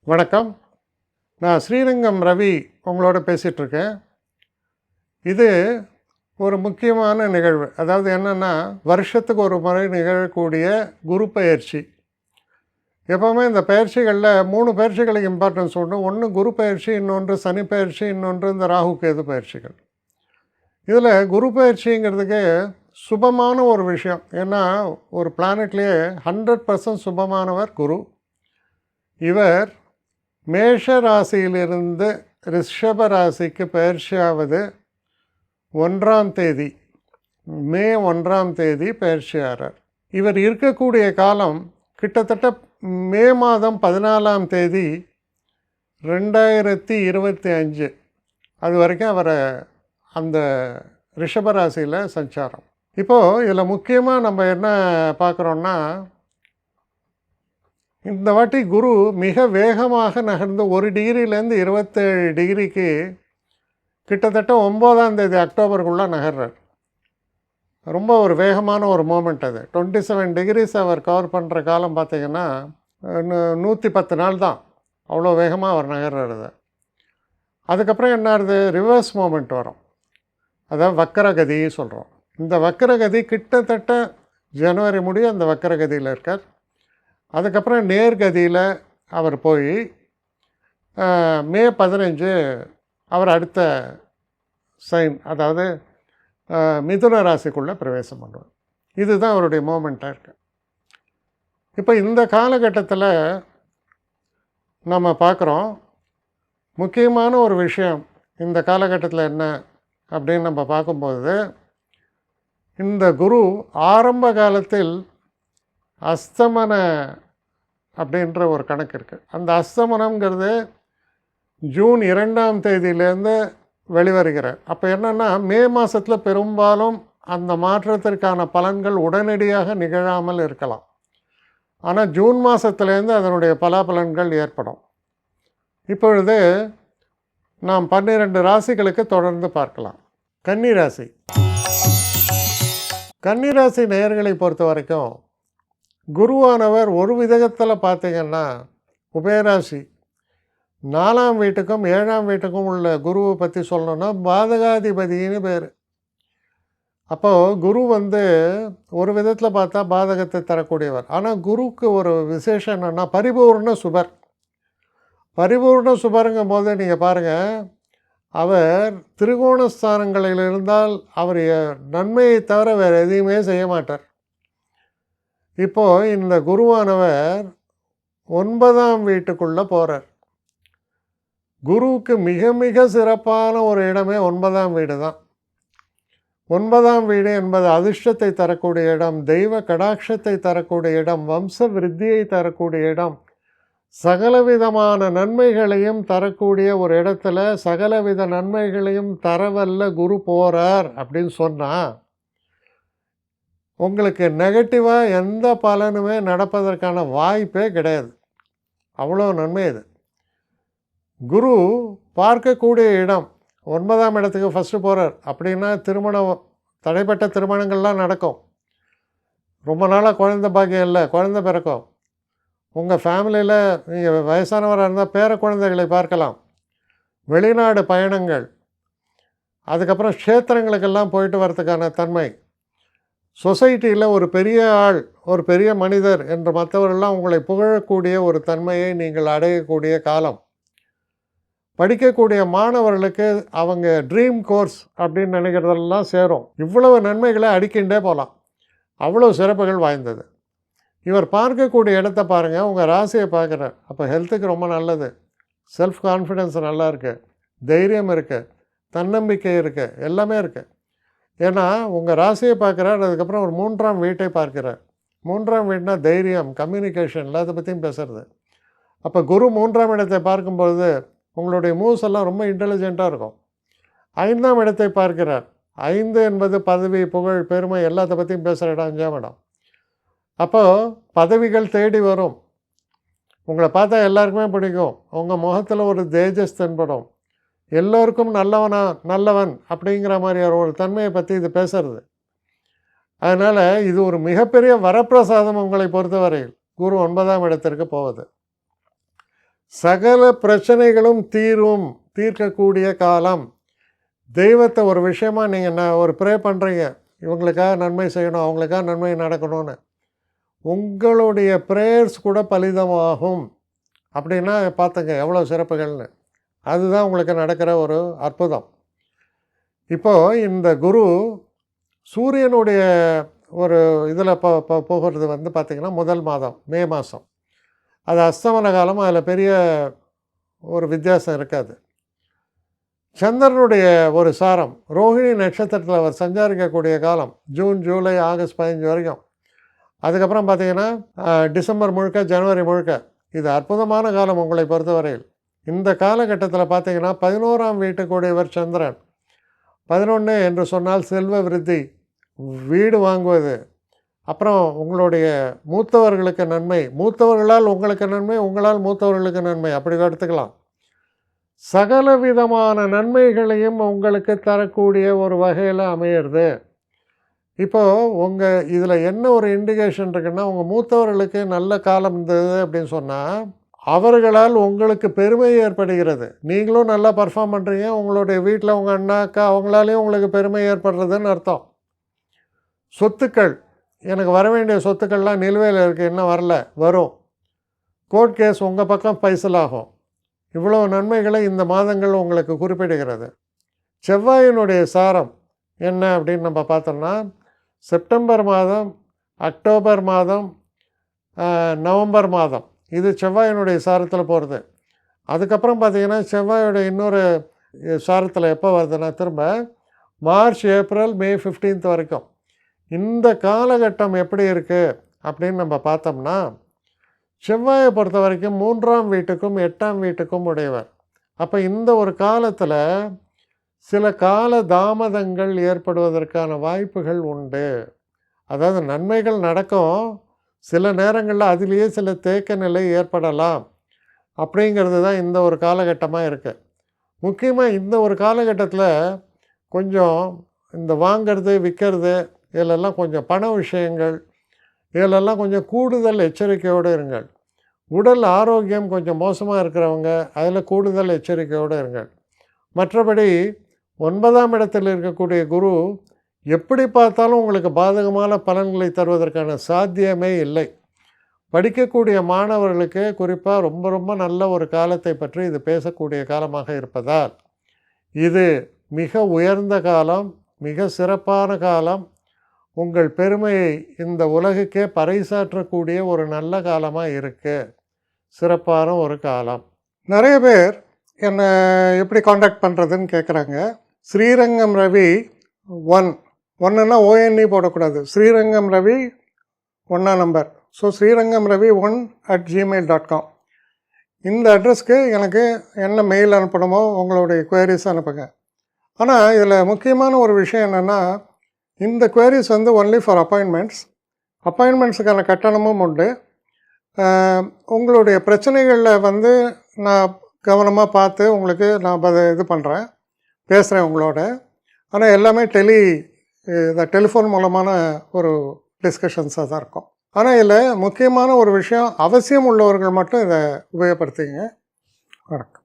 வணக்கம். நான் ஸ்ரீரங்கம் ரவி உங்களோட பேசிகிட்ருக்கேன். இது ஒரு முக்கியமான நிகழ்வு. அதாவது என்னென்னா, வருஷத்துக்கு ஒரு முறை நிகழக்கூடிய குரு பெயர்ச்சி. எப்போவுமே இந்த பயிற்சிகளில் 3 பயிற்சிகளுக்கு இம்பார்ட்டன்ஸ் உண்டு. ஒன்று குரு பயிற்சி, இன்னொன்று சனி பயிற்சி, இன்னொன்று இந்த ராகு கேது பயிற்சிகள். இதில் குரு பயிற்சிங்கிறதுக்கு சுபமான ஒரு விஷயம். ஏன்னா ஒரு பிளானட்லேயே 100% சுபமானவர் குரு. இவர் மேஷ ராசியிலிருந்து ரிஷப ராசிக்கு பயிற்சியாவது 1ஆம் தேதி, மே 1ஆம் தேதி பயிற்சியாகிறார். இவர் இருக்கக்கூடிய காலம் கிட்டத்தட்ட மே மாதம் 14ஆம் தேதி 2025 அது வரைக்கும் அவரை அந்த ரிஷபராசியில் சஞ்சாரம். இப்போது இதில் முக்கியமாக நம்ம என்ன பார்க்குறோன்னா, இந்த வாட்டி குரு மிக வேகமாக நகர்ந்து 1 டிகிரிலேருந்து 27 டிகிரிக்கு கிட்டத்தட்ட 9ஆம் தேதி அக்டோபருக்குள்ளே நகர்றார். ரொம்ப ஒரு வேகமான ஒரு மூமெண்ட் அது. 27 டிகிரிஸ் அவர் கவர் பண்ணுற காலம் பார்த்திங்கன்னா 110 நாள் தான். அவ்வளோ வேகமாக அவர் நகர்றது. அதுக்கப்புறம் என்ன ஆகுது, ரிவர்ஸ் மூமெண்ட் வரும். அதாவது வக்கரகதி சொல்கிறோம். இந்த வக்கரகதி கிட்டத்தட்ட ஜனவரி முடிய அந்த வக்கரகதியில் இருக்கார். அதுக்கப்புறம் நேர்கதியில் அவர் போய் மே 15 அவர் அடுத்த சைன், அதாவது மிதுன ராசிக்குள்ளே பிரவேசம் பண்ணுவார். இதுதான் அவருடைய மூமெண்ட்டாக இருக்குது. இப்போ இந்த காலகட்டத்தில் நம்ம பார்க்குறோம், முக்கியமான ஒரு விஷயம் இந்த காலகட்டத்தில் என்ன அப்படின்னு நம்ம பார்க்கும்போது, இந்த குரு ஆரம்ப காலத்தில் அஸ்தமன அப்படின்ற ஒரு கணக்கு இருக்குது. அந்த அஸ்தமனம்ங்கிறது ஜூன் 2ஆம் தேதியிலேருந்து வெளிவருகிறார். அப்போ என்னென்னா, மே மாதத்தில் பெரும்பாலும் அந்த மாற்றத்திற்கான பலன்கள் உடனடியாக நிகழாமல் இருக்கலாம். ஆனால் ஜூன் மாதத்துலேருந்து அதனுடைய பலாபலன்கள் ஏற்படும். இப்பொழுது நாம் 12 ராசிகளுக்கு தொடர்ந்து பார்க்கலாம். கன்னிராசி. கன்னிராசி நேயர்களை பொறுத்த வரைக்கும் குருவானவர் ஒரு விதத்தில் பார்த்திங்கன்னா உபயராசி 4ஆம் வீட்டுக்கும் 7ஆம் வீட்டுக்கும் உள்ள குருவை பற்றி சொல்லணுன்னா பாதகாதிபதினு பேர். அப்போது குரு ஒரு விதத்தில் பார்த்தா பாதகத்தை தரக்கூடியவர். ஆனால் குருவுக்கு ஒரு விசேஷம் என்னென்னா பரிபூர்ண சுபர். பரிபூர்ண சுபருங்கும் போது நீங்கள் பாருங்கள், அவர் திரிகோணஸ்தானங்களில் இருந்தால் அவர் நன்மையை தவிர வேறு எதையுமே செய்ய மாட்டார். இப்போது இந்த குருவானவர் 9ஆம் வீட்டுக்குள்ளே போகிறார். குருவுக்கு மிக மிக சிறப்பான ஒரு இடமே 9ஆம் வீடு தான். 9ஆம் வீடு என்பது அதிர்ஷ்டத்தை தரக்கூடிய இடம், தெய்வ கடாட்சத்தை தரக்கூடிய இடம், வம்ச விருத்தியை தரக்கூடிய இடம், சகலவிதமான நன்மைகளையும் தரக்கூடிய ஒரு இடத்துல சகலவித நன்மைகளையும் தரவல்ல குரு போகிறார் அப்படின்னு சொன்னால் உங்களுக்கு நெகட்டிவாக எந்த பலனுமே நடப்பதற்கான வாய்ப்பே கிடையாது. அவ்வளோ நன்மை இது. குரு பார்க்கக்கூடிய இடம் 9ஆம் இடத்துக்கு ஃபஸ்ட்டு போகிறார். அப்படின்னா தடைப்பட்ட திருமணங்கள்லாம் நடக்கும். ரொம்ப நாளாக குழந்தை பாக்கியம் இல்லை, குழந்தை பிறக்கும். உங்கள் ஃபேமிலியில் நீங்கள் வயசானவராக இருந்தால் பேர குழந்தைகளை பார்க்கலாம். வெளிநாடு பயணங்கள், அதுக்கப்புறம் க்ஷேத்திரங்களுக்கெல்லாம் போயிட்டு வரதுக்கான தன்மை, சொசைட்டியில் ஒரு பெரிய ஆள், ஒரு பெரிய மனிதர் என்று மற்றவர்கள்லாம் உங்களை புகழக்கூடிய ஒரு தன்மையை நீங்கள் அடையக்கூடிய காலம். படிக்கக்கூடிய மாணவர்களுக்கு அவங்க ட்ரீம் கோர்ஸ் அப்படின்னு நினைக்கிறதெல்லாம் சேரும். இவ்வளவு நன்மைகளை அடிக்கின்றே போகலாம். அவ்வளோ சிறப்புகள் வாய்ந்தது. இவர் பார்க்கக்கூடிய இடத்த பாருங்கள், உங்கள் ராசியை பார்க்குறார். அப்போ ஹெல்த்துக்கு ரொம்ப நல்லது. செல்ஃப் கான்ஃபிடென்ஸ் நல்லா இருக்குது, தைரியம் இருக்குது, தன்னம்பிக்கை இருக்குது, எல்லாமே இருக்குது. ஏன்னா உங்கள் ராசியை பார்க்குறார். அதுக்கப்புறம் ஒரு 3ஆம் வீட்டை பார்க்குறார். 3ஆம் வீடுனா தைரியம், கம்யூனிகேஷன், எல்லாத்தை பற்றியும் பேசுகிறது. அப்போ குரு 3ஆம் இடத்தை பார்க்கும்பொழுது உங்களுடைய மூவ்ஸ் எல்லாம் ரொம்ப இன்டெலிஜெண்ட்டாக இருக்கும். 5ஆம் இடத்தை பார்க்கிறார். 5 என்பது பதவி, புகழ், பெருமை எல்லாத்தை பற்றியும் பேசுகிற இடம் 5ஆம் இடம். அப்போது பதவிகள் தேடி வரும். உங்களை பார்த்தா எல்லாருக்குமே பிடிக்கும். உங்கள் முகத்தில் ஒரு தேஜஸ் தென்படும். எல்லோருக்கும் நல்லவன் அப்படிங்கிற மாதிரி ஒரு தன்மையை பற்றி இது பேசுறது. அதனால் இது ஒரு மிகப்பெரிய வரப்பிரசாதம் உங்களை பொறுத்தவரையில் குரு 9ஆம் இடத்திற்கு போவது. சகல பிரச்சனைகளும் தீர்க்கக்கூடிய காலம். தெய்வத்தை ஒரு விஷயமா நீங்கள் ஒரு ப்ரே பண்ணுறீங்க, இவங்களுக்காக நன்மை செய்யணும், அவங்களுக்காக நன்மை நடக்கணும்னு. உங்களுடைய ப்ரேயர்ஸ் கூட பலிதமாகும். அப்படின்னா பார்த்துங்க எவ்வளோ சிறப்புகள்னு. அதுதான் உங்களுக்கு நடக்கிற ஒரு அற்புதம். இப்போது இந்த குரு சூரியனுடைய ஒரு இதில் போகிறது பார்த்திங்கன்னா முதல் மாதம் மே மாதம். அது அஸ்தமன காலம். அதில் பெரிய ஒரு வித்தியாசம் இருக்காது. சந்திரனுடைய ஒரு சாரம் ரோஹிணி நட்சத்திரத்தில் அவர் சஞ்சாரிக்கக்கூடிய காலம் ஜூன், ஜூலை, ஆகஸ்ட் 15 வரைக்கும். அதுக்கப்புறம் பார்த்திங்கன்னா டிசம்பர் முழுக்க, ஜனவரி முழுக்க. இது அற்புதமான காலம் உங்களை பொறுத்தவரையில். இந்த காலகட்டத்தில் பார்த்திங்கன்னா 11ஆம் வீட்டுக்குடையவர் சந்திரன். 11 என்று சொன்னால் செல்வ விருத்தி, வீடு வாங்குவது, அப்புறம் உங்களுடைய மூத்தவர்களுக்கு நன்மை, மூத்தவர்களால் உங்களுக்கு நன்மை, உங்களால் மூத்தவர்களுக்கு நன்மை, அப்படி எடுத்துக்கலாம். சகல விதமான நன்மைகளையும் உங்களுக்கு தரக்கூடிய ஒரு வகையில் அமையிறது. இப்போது உங்கள் இதில் என்ன ஒரு இண்டிகேஷன் இருக்குன்னா, உங்கள் மூத்தவர்களுக்கு நல்ல காலம் இருந்தது அப்படின்னு சொன்னால் அவர்களால் உங்களுக்கு பெருமை ஏற்படுகிறது. நீங்களும் நல்லா பர்ஃபார்ம் பண்ணுறீங்க, உங்களுடைய வீட்டில் உங்கள் அண்ணா, அக்கா அவங்களாலேயும் உங்களுக்கு பெருமை ஏற்படுறதுன்னு அர்த்தம். சொத்துக்கள், எனக்கு வர வேண்டிய சொத்துக்கள்லாம் நிலுவையில் இருக்குது, இன்னும் வரல, வரும். கோர்ட் கேஸ் உங்கள் பக்கம் பைசலாகும். இவ்வளோ நன்மைகளை இந்த மாதங்கள் உங்களுக்கு குறிப்பிடுகிறது. செவ்வாயினுடைய சாரம் என்ன அப்படின்னு நம்ம பார்த்தோம்னா, செப்டம்பர் மாதம், அக்டோபர் மாதம், நவம்பர் மாதம், இது செவ்வாயினுடைய சாரத்தில் போகிறது. அதுக்கப்புறம் பார்த்திங்கன்னா செவ்வாயோட இன்னொரு சாரத்தில் எப்போ வருதுன்னா திரும்ப மார்ச், ஏப்ரல், மே 15 வரைக்கும். இந்த காலகட்டம் எப்படி இருக்குது அப்படின்னு நம்ம பார்த்தோம்னா, செவ்வாயை பொறுத்த வரைக்கும் 3ஆம் வீட்டுக்கும் 8ஆம் வீட்டுக்கும் உடையவர். அப்போ இந்த ஒரு காலத்தில் சில கால தாமதங்கள் ஏற்படுவதற்கான வாய்ப்புகள் உண்டு. அதாவது நன்மைகள் நடக்கும், சில நேரங்களில் அதிலேயே சில தேக்க நிலை ஏற்படலாம். அப்படிங்கிறது தான் இந்த ஒரு காலகட்டமாக இருக்குது. முக்கியமாக இந்த ஒரு காலகட்டத்தில் கொஞ்சம் இந்த வாங்கிறது, விற்கிறது, இதிலெல்லாம் கொஞ்சம் பண விஷயங்கள், இதிலெல்லாம் கொஞ்சம் கூடுதல் எச்சரிக்கையோடு இருங்கள். உடல் ஆரோக்கியம் கொஞ்சம் மோசமாக இருக்கிறவங்க அதில் கூடுதல் எச்சரிக்கையோடு இருங்கள். மற்றபடி 9ஆம் இடத்தில் இருக்கக்கூடிய குரு எப்படி பார்த்தாலும் உங்களுக்கு பாதகமான பலன்களை தருவதற்கான சாத்தியமே இல்லை. படிக்கக்கூடிய மாணவர்களுக்கு குறிப்பாக ரொம்ப ரொம்ப நல்ல ஒரு காலத்தை பற்றி இது பேசக்கூடிய காலமாக இருப்பதால் இது மிக உயர்ந்த காலம், மிக சிறப்பான காலம். உங்கள் பெருமையை இந்த உலகுக்கே பறைசாற்றக்கூடிய ஒரு நல்ல காலமாக இருக்குது. சிறப்பான ஒரு காலம். நிறைய பேர் என்னை எப்படி காண்டாக்ட் பண்ணுறதுன்னு கேட்குறாங்க. ஸ்ரீரங்கம் ரவி 1ன்னா ONE போடக்கூடாது, ஸ்ரீரங்கம் ரவி 1ஆம் number. So Srirangam Ravi 1@gmail.com. இந்த அட்ரஸ்க்கு எனக்கு என்ன மெயில் அனுப்பணுமோ உங்களுடைய குவரிஸ் அனுப்புங்க. ஆனால் இதில் முக்கியமான ஒரு விஷயம் என்னென்னா, இந்த குவரிஸ் ஒன்லி ஃபார் அப்பாயின்மெண்ட்ஸுக்கான கட்டணமும் உண்டு. உங்களுடைய பிரச்சனைகளில் நான் கவனமாக பார்த்து உங்களுக்கு நான் இது பண்ணுறேன், பேசுகிறேன் உங்களோட. ஆனால் எல்லாமே டெலிஃபோன் மூலமான ஒரு டிஸ்கஷன்ஸாக தான் இருக்கும். ஆனால் இதில் முக்கியமான ஒரு விஷயம், அவசியம் உள்ளவர்கள் மட்டும் இதை உபயோகப்படுத்திங்க. வணக்கம்.